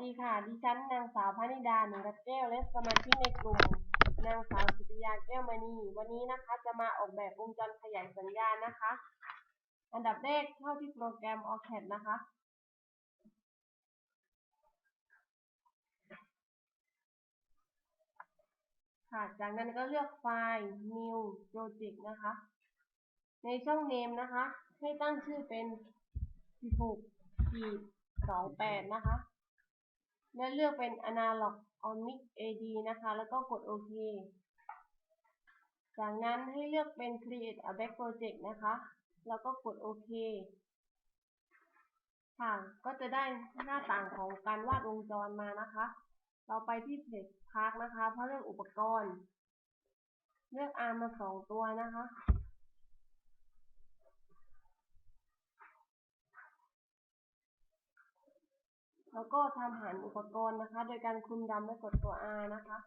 ดีค่ะดิฉันนางสาวพนิดาหนึ่งรัตแก้วและสมาชิกในกลุ่มนางสาวสุริยาแก้วมณีวันนี้นะคะจะมาออกแบบวงจรขยายสัญญาณนะคะอันดับแรกเข้าที่โปรแกรม OCAD นะคะค่ะจากนั้นก็เลือกไฟล์ New Project นะคะในช่อง Name นะคะให้ตั้งชื่อเป็น 16-28 นะคะและเลือกเป็น Analog Omic AD นะคะแล้วก็กดโอเคจากนั้นให้เลือกเป็น Create a Back Project นะคะแล้วก็กดโอเคค่ะก็จะได้หน้าต่างของการวาดวงจรมานะคะเราไปที่เพจพาร์คนะคะเพราะเลือกอุปกรณ์เลือกอาร์มมา2ตัวนะคะแล้วก็ทำหันอุปกรณ์นะคะโดยการคลุมดำและกดตัว R นะคะ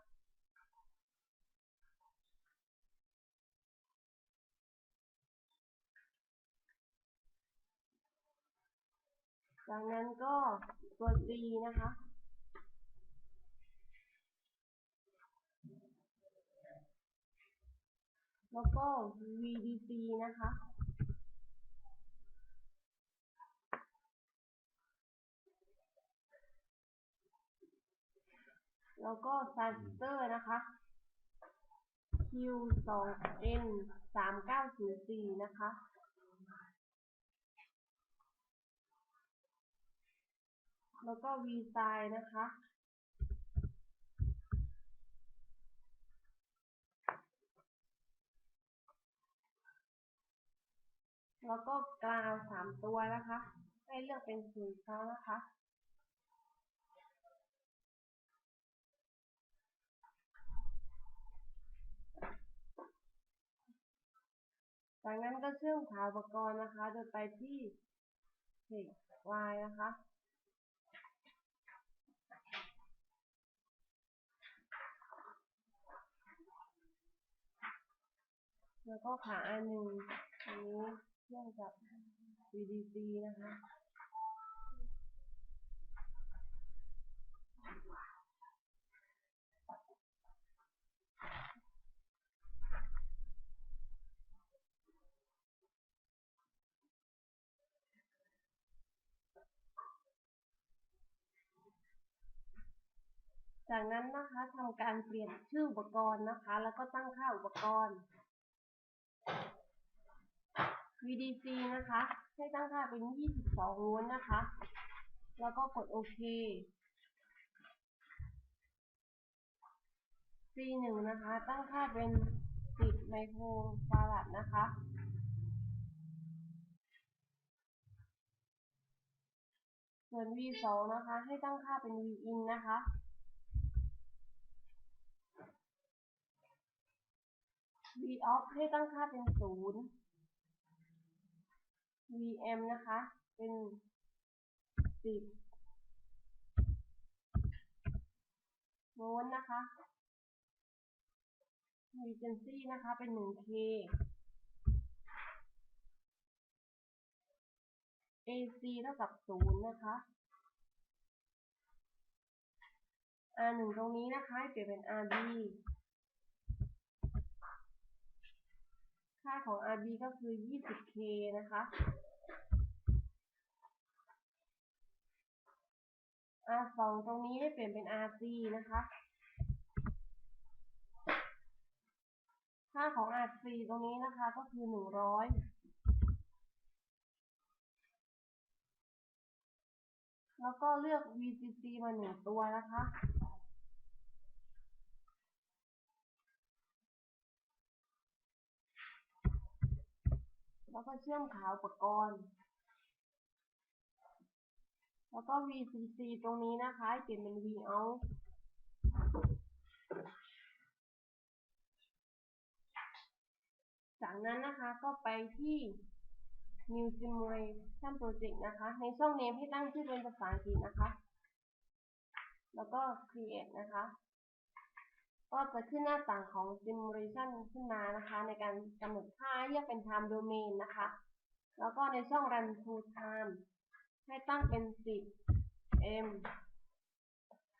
จากนั้นก็ตัว G นะคะแล้วก็ VDC นะคะแล้วก็ Transistor นะคะ Q2N 3904นะคะแล้วก็ V size นะคะแล้วก็กราว3ตัวนะคะให้เลือกเป็นสีฟ้านะคะจากนั้นก็เชื่อมขาอุปกรณ์นะคะโดยไปที่ Text Y นะคะแล้วก็ขาอันหนึ่งอันนี้เชื่อมกับ VDC นะคะจากนั้นนะคะทำการเปลี่ยนชื่ออุปกรณ์นะคะแล้วก็ตั้งค่าอุปกรณ์ VDC นะคะให้ตั้งค่าเป็น22 โวลต์นะคะแล้วก็กดโอเค C1 นะคะตั้งค่าเป็น10 ไมโครฟาราดนะคะส่วน V2 นะคะให้ตั้งค่าเป็น Vin นะคะVout ให้ตั้งค่าเป็น0 Vm นะคะเป็น10 โวลต์นะคะ Regency นะคะเป็น 1K AC เท่ากับ0นะคะ R1 ตรงนี้นะคะให้เปลี่ยนเป็น RB ค่าของ RB ก็คือ 20K นะคะ R2 ตรงนี้ให้เปลี่ยนเป็น RC นะคะค่าของ RC ตรงนี้นะคะก็คือ100แล้วก็เลือก VCC มา1ตัวนะคะแล้วก็เชื่อมขาอุปกรณ์แล้วก็ VCC ตรงนี้นะคะให้เปลี่ยนเป็น Vout จากนั้นนะคะก็ไปที่ New Simulation Project นะคะในช่อง Name ให้ตั้งชื่อเป็นภาษาอังกฤษนะคะแล้วก็ Create นะคะก็จะขึ้นหน้าต่างของ Simulation ขึ้นมานะคะในการกำหนดค่าให้เลือกเป็น Time Domain นะคะแล้วก็ในช่อง Run to Time ให้ตั้งเป็น10 M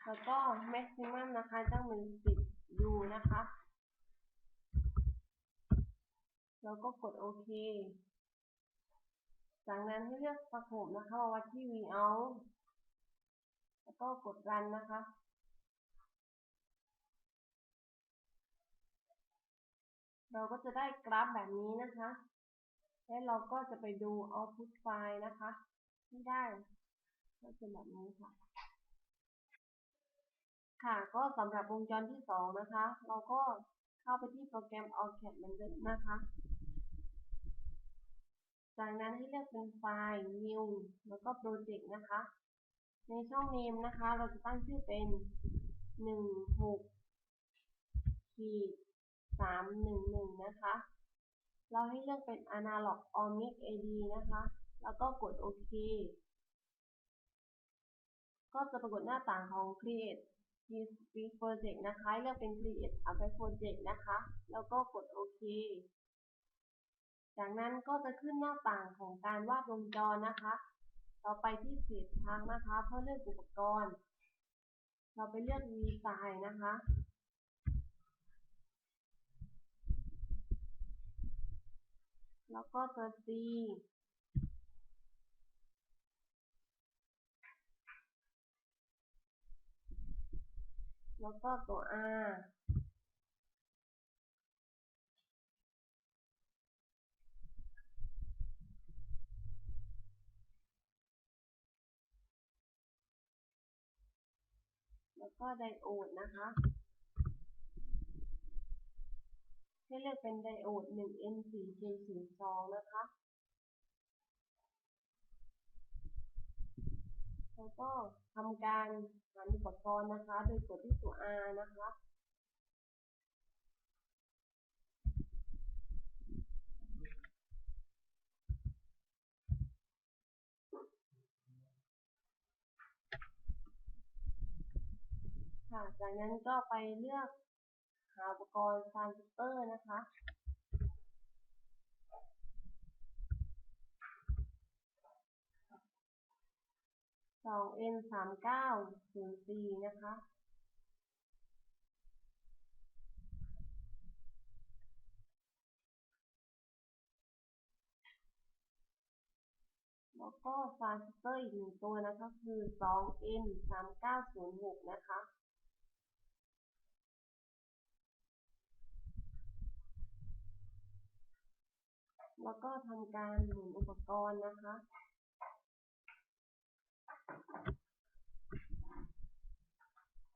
แล้วก็ maximum นะคะจะเป็น10 U นะคะ แล้วก็กดโอเค จากนั้นให้เลือกสโคปนะคะมาวัดที่ Vout แล้วก็กด Run นะคะ เราก็จะได้กราฟแบบนี้นะคะ และเราก็จะไปดู Output ไฟล์นะคะที่ได้ก็เป็นแบบนี้ค่ะ ค่ะ ก็สำหรับวงจรที่2นะคะ เราก็เข้าไปที่โปรแกรม AutoCAD เหมือนเดิมนะคะ จากนั้นให้เลือกเป็นไฟล์ New แล้วก็ Project นะคะ ในช่อง Name นะคะ เราจะตั้งชื่อเป็น16-311นะคะ เราให้เลือกเป็น Analog or Mix AD นะคะ แล้วก็กดโอเค ก็จะปรากฏหน้าต่างของ Create Discrete Project นะคะให้เลือกเป็น Create a Project นะคะ แล้วก็กดโอเค จากนั้นก็จะขึ้นหน้าต่างของการวาดวงจรนะคะ เราไปที่เศษทางนะคะ เพื่อเลือกอุปกรณ์ เราไปเลือก Design นะคะ แล้วก็ตัว C แล้วก็ตัว R แล้วก็ไดโอดนะคะ ให้เลือกเป็นไดโอด 1N4K02 นะคะ แล้วก็ทำการหาอุปกรณ์นะคะ โดยกดที่ตัว R นะคะ ค่ะ จากนั้นก็ไปเลือกหาอุปกรณ์ทรานซิสเตอร์นะคะ 2N3904 นะคะ แล้วก็ทรานซิสเตอร์อีก1ตัวนะคะ คือ 2N3906 นะคะ แล้วก็ทำการหมุนอุปกรณ์นะคะ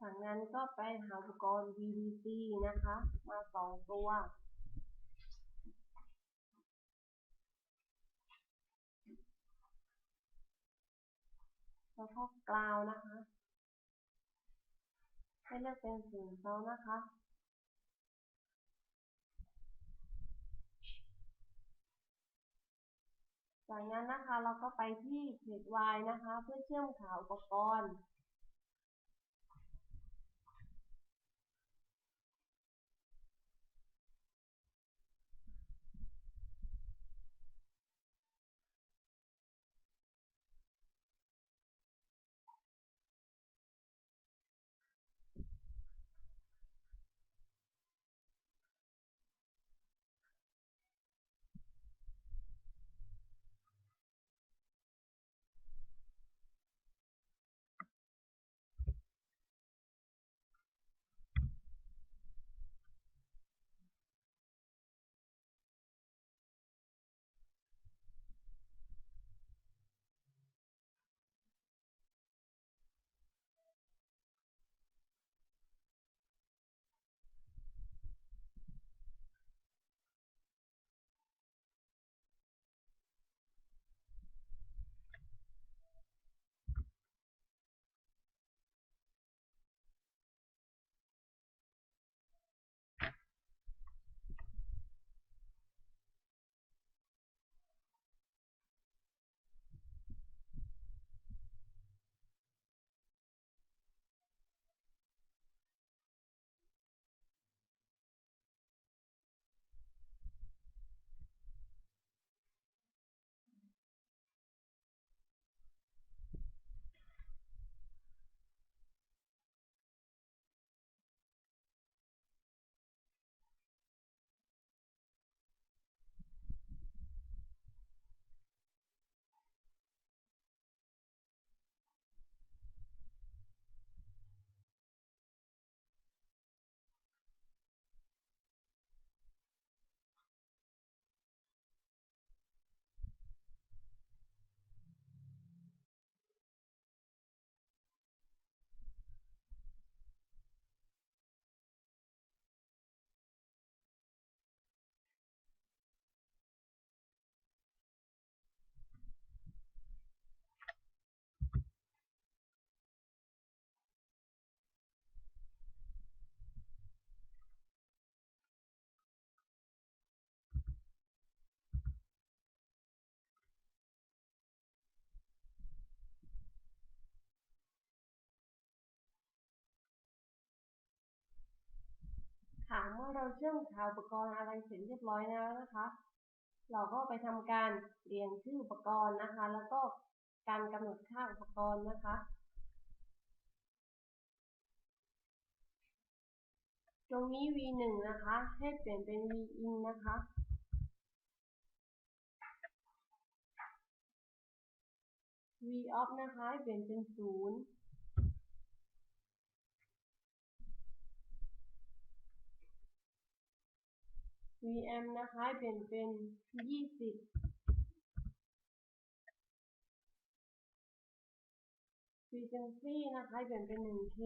จากนั้นก็ไปหาอุปกรณ์ VDC นะคะ มา2ตัว แล้วก็กราวนะคะ ให้เลือกเป็น0 นะคะ จากนั้นนะคะเราก็ไปที่เพจ Y นะคะ เพื่อเชื่อมขาอุปกรณ์ มื่อเราเชื่อมขาอุปกรณ์อะไรเสร็จเรียบร้อยแล้วนะคะ เราก็ไปทำการเรียงชื่ออุปกรณ์นะคะ แล้วก็การกำหนดค่าอุปกรณ์นะคะ ตรงนี้ v1 นะคะให้เปลี่ยนเป็น vin นะคะ voff นะคะให้เปลี่ยนเป็น0 vm นะคะให้เปลี่ยนเป็น20 frequency นะคะให้เปลี่ยนเป็น 1k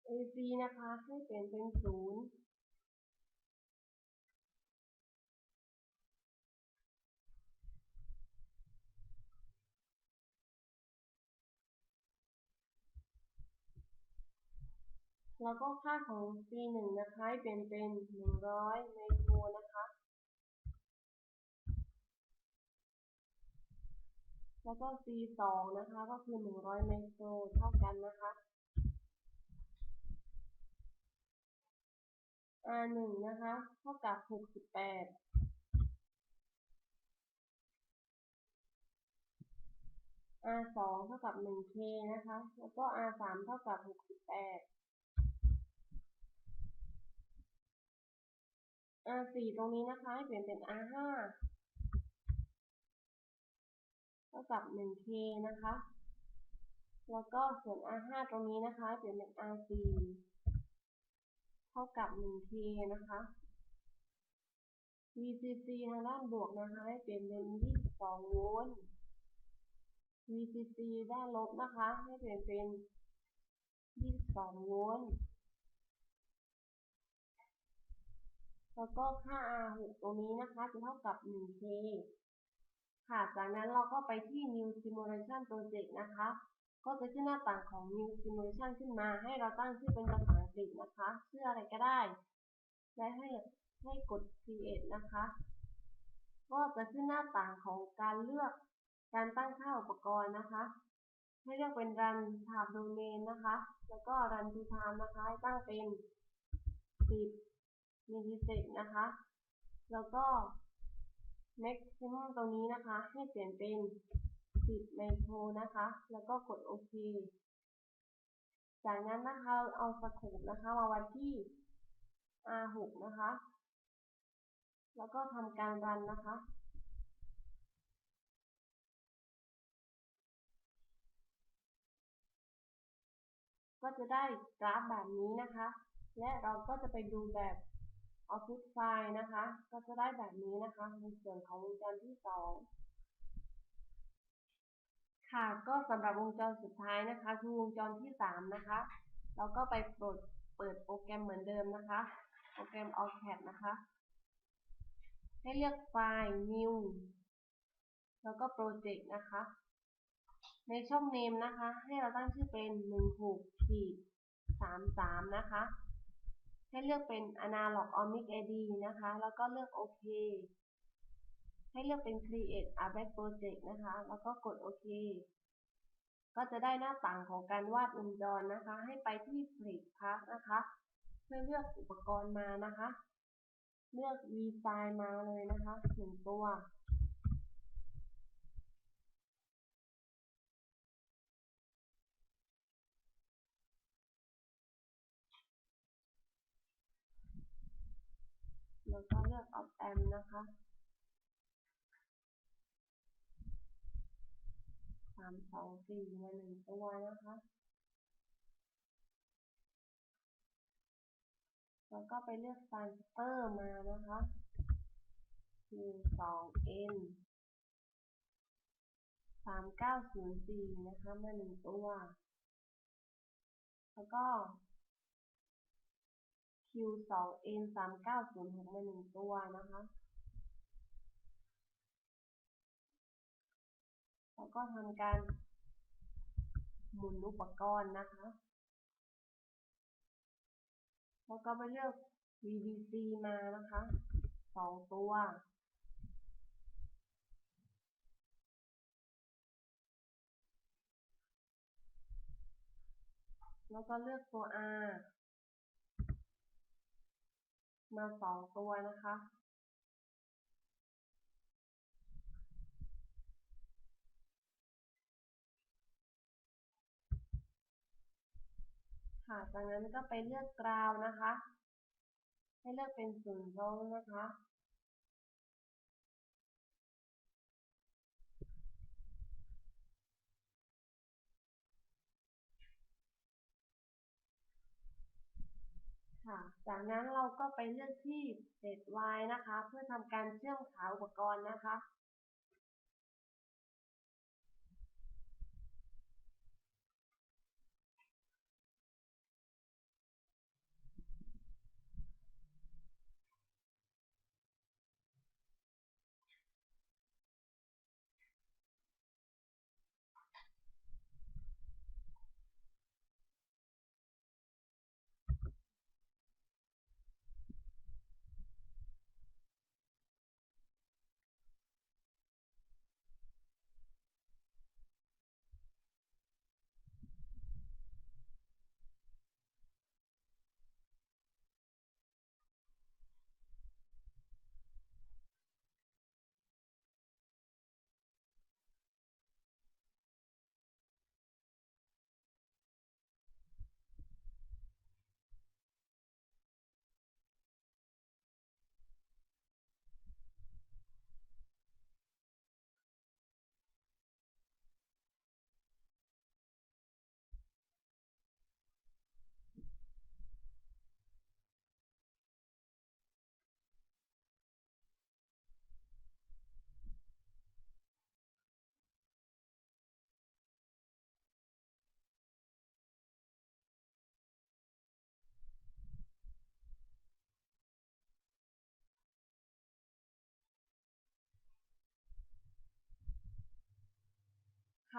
ac นะคะให้เปลี่ยนเป็น0 แล้วก็ค่าของ C1 นะคะให้เปลี่ยนเป็น100ไมโครนะคะ แล้วก็ C2 นะคะก็คือ100ไมโครเท่ากันนะคะ R1 นะคะเท่ากับ68 R2 เท่ากับ 1k นะคะ แล้วก็ R3 เท่ากับ68 R4 ตรงนี้นะคะให้เปลี่ยนเป็น R5 เท่ากับ 1k นะคะ แล้วก็ส่วน R5 ตรงนี้นะคะเปลี่ยนเป็น R4 เท่ากับ 1k นะคะ VCC ทางด้านบวกนะคะให้เปลี่ยนเป็น22โวลต์ VCC ด้านลบนะคะให้เปลี่ยนเป็น22โวลต์ แล้วก็ค่า R6 ตรงนี้นะคะจะเท่ากับ 1k ค่ะ จากนั้นเราก็ไปที่ New Simulation Project นะคะ ก็จะขึ้นหน้าต่างของ New Simulation ขึ้นมาให้เราตั้งชื่อเป็นภาษาอังกฤษนะคะชื่ออะไรก็ได้ และให้กด Create นะคะ ก็จะขึ้นหน้าต่างของการเลือกการตั้งค่าอุปกรณ์นะคะ ให้เลือกเป็น Run Time Domain นะคะ แล้วก็ Run to Time นะคะให้ตั้งเป็น10 มิลลิเซกนะคะ แล้วก็ Maximum ตรงนี้นะคะให้เปลี่ยนเป็น10ไมโครนะคะ แล้วก็กดโอเค จากนั้นนะคะเอาสโคปนะคะมาวัดที่ R6 นะคะ แล้วก็ทำการรันนะคะ ก็จะได้กราฟแบบนี้นะคะ และเราก็จะไปดูแบบ Output File นะคะ ก็จะได้แบบนี้นะคะในส่วนของวงจรที่ 2 ค่ะก็สำหรับวงจรสุดท้ายนะคะคือวงจรที่ 3 นะคะ เราก็ไปเปิดโปรแกรมเหมือนเดิมนะคะ โปรแกรม AutoCAD นะคะ ให้เลือกไฟล์ New แล้วก็ Project นะคะ ในช่อง Name นะคะให้เราตั้งชื่อเป็น 16-33 นะคะ ให้เลือกเป็น Analog Omic ID นะคะ แล้วก็เลือกโอเค ให้เลือกเป็น Create a Back Project นะคะ แล้วก็กดโอเค ก็จะได้หน้าต่างของการวาดวงจรนะคะ ให้ไปที่ Plate Part นะคะเพื่อเลือกอุปกรณ์มานะคะ เลือก V-File มาเลยนะคะ1ตัว แล้วก็เลือก Op Amp นะคะ324มา1ตัวนะคะ แล้วก็ไปเลือก Transfer มานะคะ 12N 3904นะคะมา1ตัว แล้วก็ Q2N 3906มา1ตัวนะคะ แล้วก็ทำการหมุนอุปกรณ์นะคะ แล้วก็ไปเลือก VDC มานะคะ2ตัว แล้วก็เลือกตัว R มา2 ตัวนะคะค่ะจากนั้นก็ไปเลือกกราวนะคะให้เลือกเป็น0 โวลต์นะคะค่ะจากนั้นเราก็ไปเลือกที่ Set Y นะคะเพื่อทำการเชื่อมขาอุปกรณ์นะคะ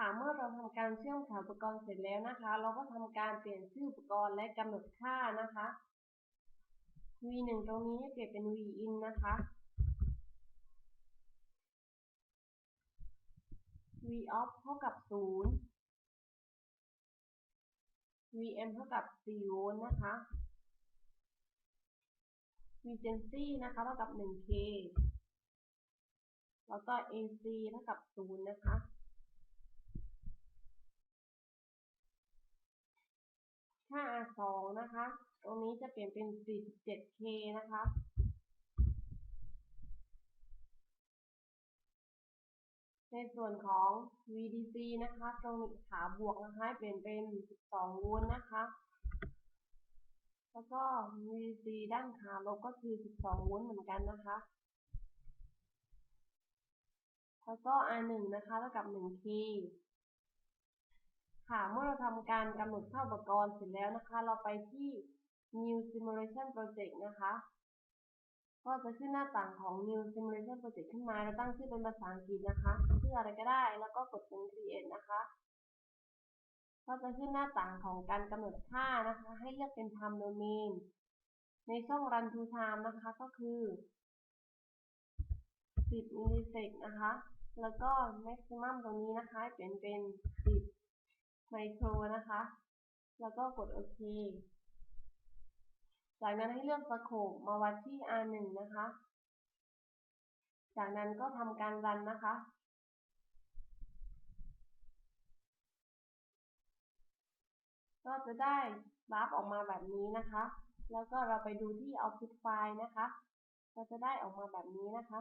ค่ะเมื่อเราทำการเชื่อมขาอุปกรณ์เสร็จแล้วนะคะเราก็ทำการเปลี่ยนชื่ออุปกรณ์และกำหนดค่านะคะ V1 ตรงนี้ให้เปลี่ยนเป็น Vin นะคะ Voff เท่ากับ0 Vm เท่ากับ4 โวลต์นะคะ Vgency นะคะเท่ากับ1K แล้วก็ AC เท่ากับ0นะคะค่า R2 นะคะตรงนี้จะเปลี่ยนเป็น 47K นะคะในส่วนของ VDC นะคะตรงขาบวกนะคะเปลี่ยนเป็น12 โวลต์นะคะแล้วก็ VDC ด้านขาลบก็คือ12 โวลต์เหมือนกันนะคะแล้วก็ R1 นะคะเท่ากับ 1K ค่ะเมื่อเราทำการกำหนดค่าอุปกรณ์เสร็จแล้วนะคะเราไปที่ New Simulation Project นะคะก็จะขึ้นหน้าต่างของ New Simulation Project ขึ้นมาแล้วตั้งชื่อเป็นภาษาอังกฤษนะคะชื่ออะไรก็ได้แล้วก็กดเป็น Create นะคะก็จะขึ้นหน้าต่างของการกำหนดค่านะคะให้เลือกเป็น Time Domain ในช่อง Run to Time นะคะก็คือ10 มิลลิเซกนะคะแล้วก็ Maximum ตรงนี้นะคะเปลี่ยนเป็น10 ไมโครนะคะแล้วก็กดโอเคจากนั้นให้เลือกสโคปมาวัดที่ R1 นะคะจากนั้นก็ทำการรันนะคะก็จะได้กราฟออกมาแบบนี้นะคะแล้วก็เราไปดูที่ Output File นะคะก็จะได้ออกมาแบบนี้นะคะ